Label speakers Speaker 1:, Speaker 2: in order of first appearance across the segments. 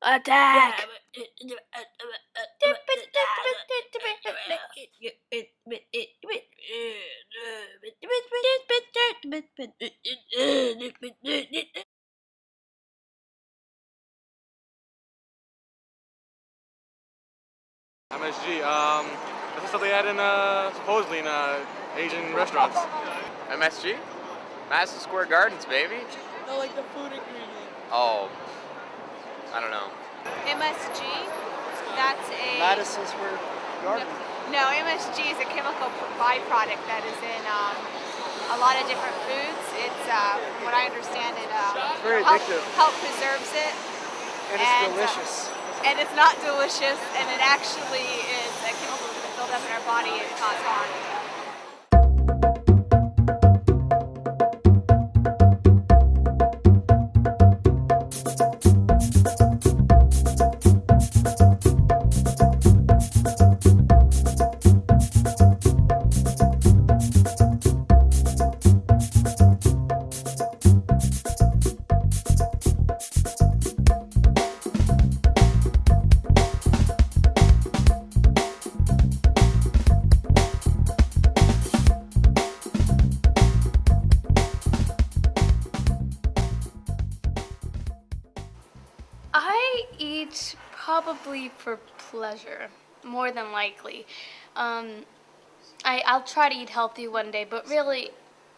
Speaker 1: Attack!
Speaker 2: MSG, this is something they had in, supposedly in, Asian restaurants.
Speaker 3: MSG? Madison Square Gardens, baby.
Speaker 4: No, like the food ingredient.
Speaker 3: Oh, I don't know.
Speaker 5: MSG, that's a...
Speaker 4: Madison Square Garden.
Speaker 5: No, MSG is a chemical byproduct that is in a lot of different foods. It's, from what I understand, it
Speaker 4: very addictive.
Speaker 5: help preserves it.
Speaker 4: And it's delicious.
Speaker 5: And it's not delicious, and it actually is a chemical that's built up in our body and cause harm.
Speaker 1: I eat probably for pleasure, more than likely. I'll try to eat healthy one day, but really,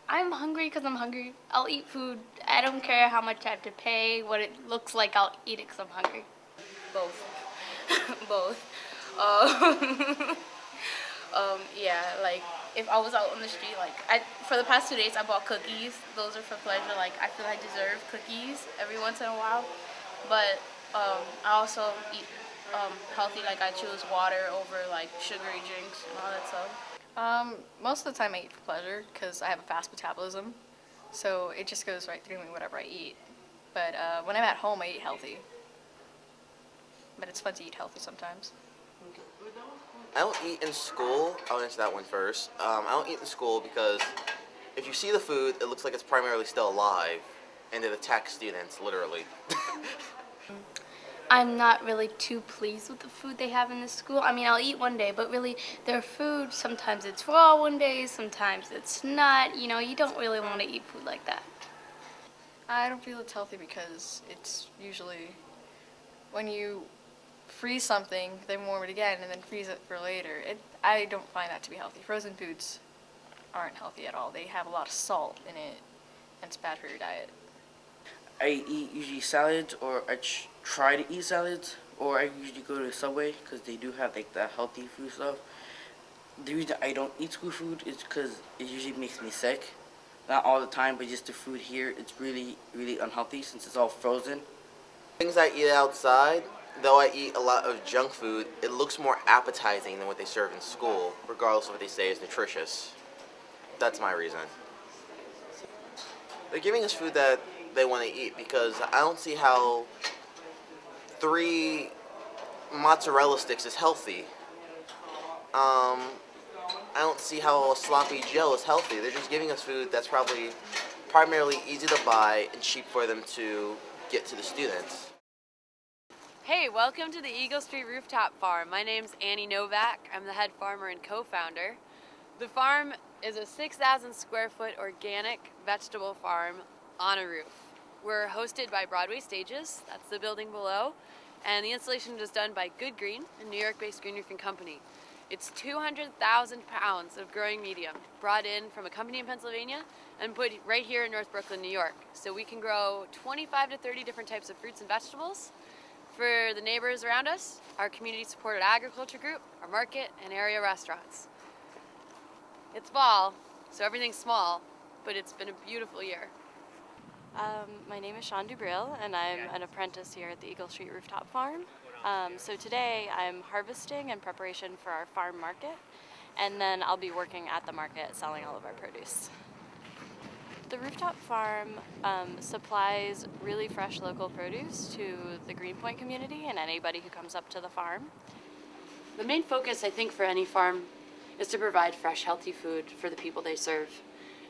Speaker 1: I'm hungry because I'm hungry. I'll eat food. I don't care how much I have to pay, what it looks like, I'll eat it because I'm hungry. Both. Both. Yeah, like, if I was out on the street, like, for the past 2 days, I bought cookies. Those are for pleasure. Like, I feel I deserve cookies every once in a while. But I also eat healthy, like I choose water over like sugary drinks and all that stuff.
Speaker 6: Most of the time I eat for pleasure because I have a fast metabolism, so it just goes right through me whatever I eat. But when I'm at home, I eat healthy. But it's fun to eat healthy sometimes.
Speaker 7: I don't eat in school. I'll answer that one first. I don't eat in school because if you see the food, it looks like it's primarily still alive, and it attacks students, literally.
Speaker 1: I'm not really too pleased with the food they have in this school. I mean, I'll eat one day, but really, their food, sometimes it's raw one day, sometimes it's not. You know, you don't really want to eat food like that.
Speaker 6: I don't feel it's healthy because it's usually when you freeze something, then warm it again, and then freeze it for later. I don't find that to be healthy. Frozen foods aren't healthy at all. They have a lot of salt in it, and it's bad for your diet.
Speaker 8: I eat usually salads, or I try to eat salads, or I usually go to Subway because they do have like the healthy food stuff. The reason I don't eat school food is because it usually makes me sick. Not all the time, but just the food here, it's really, really unhealthy since it's all frozen.
Speaker 7: Things I eat outside, though I eat a lot of junk food, it looks more appetizing than what they serve in school, regardless of what they say is nutritious. That's my reason. They're giving us food that they want to eat because I don't see how 3 mozzarella sticks is healthy. I don't see how a sloppy Joe is healthy. They're just giving us food that's probably primarily easy to buy and cheap for them to get to the students.
Speaker 9: Hey, welcome to the Eagle Street Rooftop Farm. My name's Annie Novak. I'm the head farmer and co-founder. The farm is a 6,000 square foot organic vegetable farm on a roof. We're hosted by Broadway Stages, that's the building below, and the installation is done by Good Green, a New York-based green roofing company. It's 200,000 pounds of growing medium brought in from a company in Pennsylvania and put right here in North Brooklyn, New York. So we can grow 25 to 30 different types of fruits and vegetables for the neighbors around us, our community-supported agriculture group, our market, and area restaurants. It's fall, so everything's small, but it's been a beautiful year.
Speaker 10: My name is Sean Dubril, and I'm an apprentice here at the Eagle Street Rooftop Farm. So today I'm harvesting in preparation for our farm market, and then I'll be working at the market selling all of our produce. The rooftop farm supplies really fresh local produce to the Greenpoint community and anybody who comes up to the farm.
Speaker 9: The main focus, I think, for any farm is to provide fresh, healthy food for the people they serve.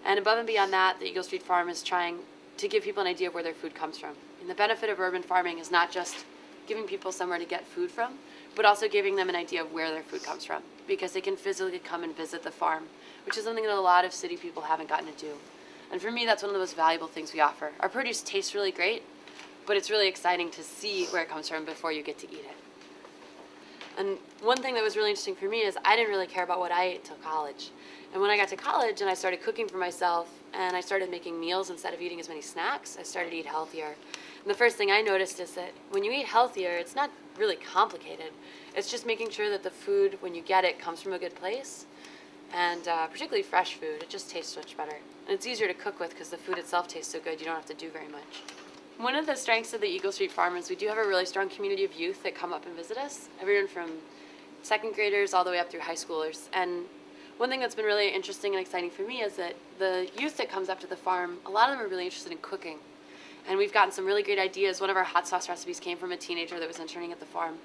Speaker 9: And above and beyond that, the Eagle Street Farm is trying to give people an idea of where their food comes from. And the benefit of urban farming is not just giving people somewhere to get food from, but also giving them an idea of where their food comes from, because they can physically come and visit the farm, which is something that a lot of city people haven't gotten to do. And for me, that's one of the most valuable things we offer. Our produce tastes really great, but it's really exciting to see where it comes from before you get to eat it. And one thing that was really interesting for me is I didn't really care about what I ate till college. And when I got to college and I started cooking for myself and I started making meals instead of eating as many snacks, I started to eat healthier. And the first thing I noticed is that when you eat healthier, it's not really complicated. It's just making sure that the food, when you get it, comes from a good place. And particularly fresh food, it just tastes much better. And it's easier to cook with because the food itself tastes so good, you don't have to do very much. One of the strengths of the Eagle Street Farm is we do have a really strong community of youth that come up and visit us. Everyone from second graders all the way up through high schoolers. And one thing that's been really interesting and exciting for me is that the youth that comes up to the farm, a lot of them are really interested in cooking. And we've gotten some really great ideas. One of our hot sauce recipes came from a teenager that was interning at the farm.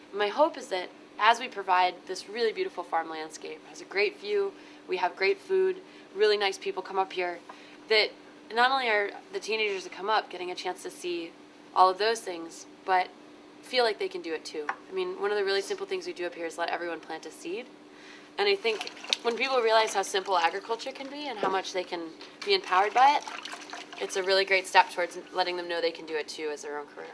Speaker 9: And my hope is that as we provide this really beautiful farm landscape, it has a great view, we have great food, really nice people come up here, that not only are the teenagers that come up getting a chance to see all of those things, but feel like they can do it too. I mean, one of the really simple things we do up here is let everyone plant a seed. And I think when people realize how simple agriculture can be and how much they can be empowered by it, it's a really great step towards letting them know they can do it too as their own career.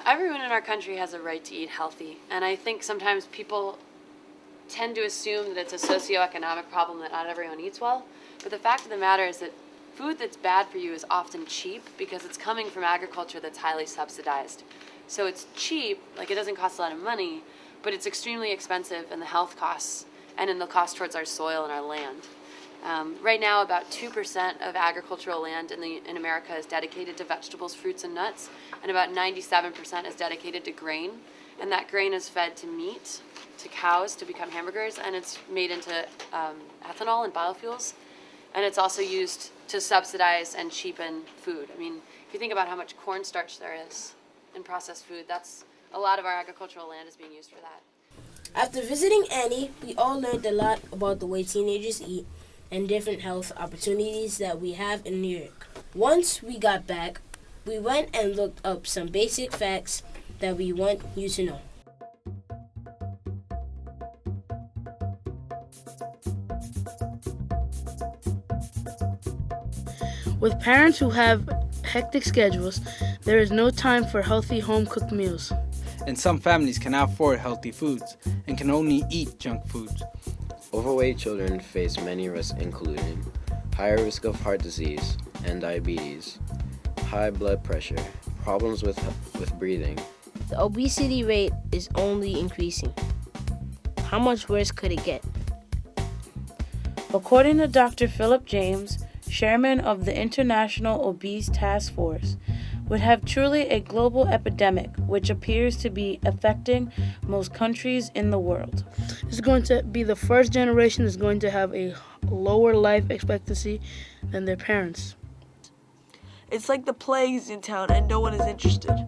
Speaker 9: Everyone in our country has a right to eat healthy, and I think sometimes people tend to assume that it's a socioeconomic problem that not everyone eats well, but the fact of the matter is that food that's bad for you is often cheap because it's coming from agriculture that's highly subsidized. So it's cheap, like it doesn't cost a lot of money, but it's extremely expensive in the health costs and in the cost towards our soil and our land. Right now, about 2% of agricultural land in America is dedicated to vegetables, fruits, and nuts, and about 97% is dedicated to grain. And that grain is fed to meat, to cows to become hamburgers, and it's made into ethanol and biofuels. And it's also used to subsidize and cheapen food. I mean, if you think about how much cornstarch there is in processed food, that's a lot of our agricultural land is being used for that.
Speaker 11: After visiting Annie, we all learned a lot about the way teenagers eat and different health opportunities that we have in New York. Once we got back, we went and looked up some basic facts that we want you to know.
Speaker 12: With parents who have hectic schedules, there is no time for healthy home-cooked meals.
Speaker 13: And some families cannot afford healthy foods and can only eat junk foods.
Speaker 14: Overweight children face many risks, including higher risk of heart disease and diabetes, high blood pressure, problems with breathing.
Speaker 11: The obesity rate is only increasing. How much worse could it get?
Speaker 12: According to Dr. Philip James, chairman of the International Obese Task Force, would have truly a global epidemic which appears to be affecting most countries in the world. It's going to be the first generation that's going to have a lower life expectancy than their parents.
Speaker 4: It's like the plague's in town and no one is interested.